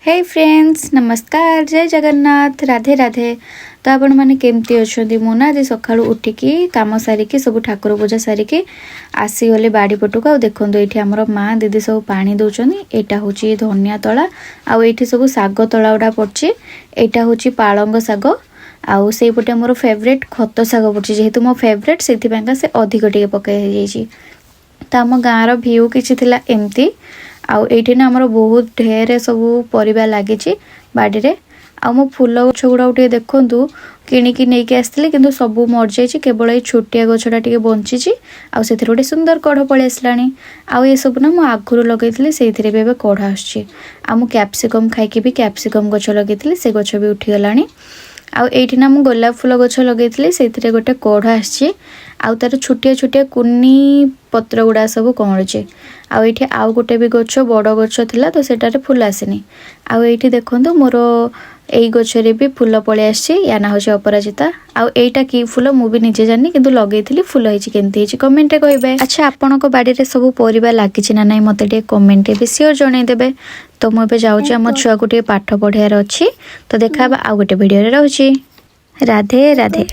हे friends नमस्कार जय जगन्नाथ राधे राधे। तो आपण मैंने केमती अच्छा मुना आज सका उठिकी कम सारिकी सब ठाकुर पूजा सारिकी आसीगले बाड़ी पटक आ देखो ये आमर माँ दीदी सब पानी दौरान यहाँ हूँ धनिया तला आईटी सब शाग तला गुड़ा पड़ी यहाँ हूँ पालंग शाग आउ से पटे मोर फेवरेट खत शाग पड़ी जेहेतु मो फेवरेट से अधिक टे पकई तो आम गाँव भ्यू किसी एमती आउ ये ना आमर बहुत ढेर सब परिबा लगी बाड़ी आ मो फूल गछ गुड़ा देखु किणिकी नहीं आसती कि सब मर जाइए केवल ये छोटिया गछटा टे बंची आउ गोटे सुंदर कढ़ पलि आसला आउ ये सब ना मुझे आगुरी लगे से कढ़ आस कैप्सिकम खाई भी कैप्सिकम गछ लगे से गछ भी उठीगला आउ एठी ना मु गोलाप फूल गछ लगे से गोटे कढ़ आसी आउ तार छोटिया छोटिया कुनी पत्र गुड़ा सब कमड़े आउ ये आउ गोटे भी गछ बड़ गछ थिला तो सेटारे फूल आसनी आउ ये देखो मोर यही गचरे भी फूल पलि आसी या ना हूँ अपराजिता आउ एटा की फूल मु भी निजे जानी किंतु लगेइथिली फूल होइछि केमती होइछि कमेंट कहबे। अच्छा आपनको बाड़ी रे सब परिबा लागिछि ना नै मते टे कमेंट भी सियोर जणै देबे। तो मु एबे जाउछि हम छुआ को टे पाठ पढियार अछि तो देखा आ गोटे वीडियो रे रहउछि। राधे राधे।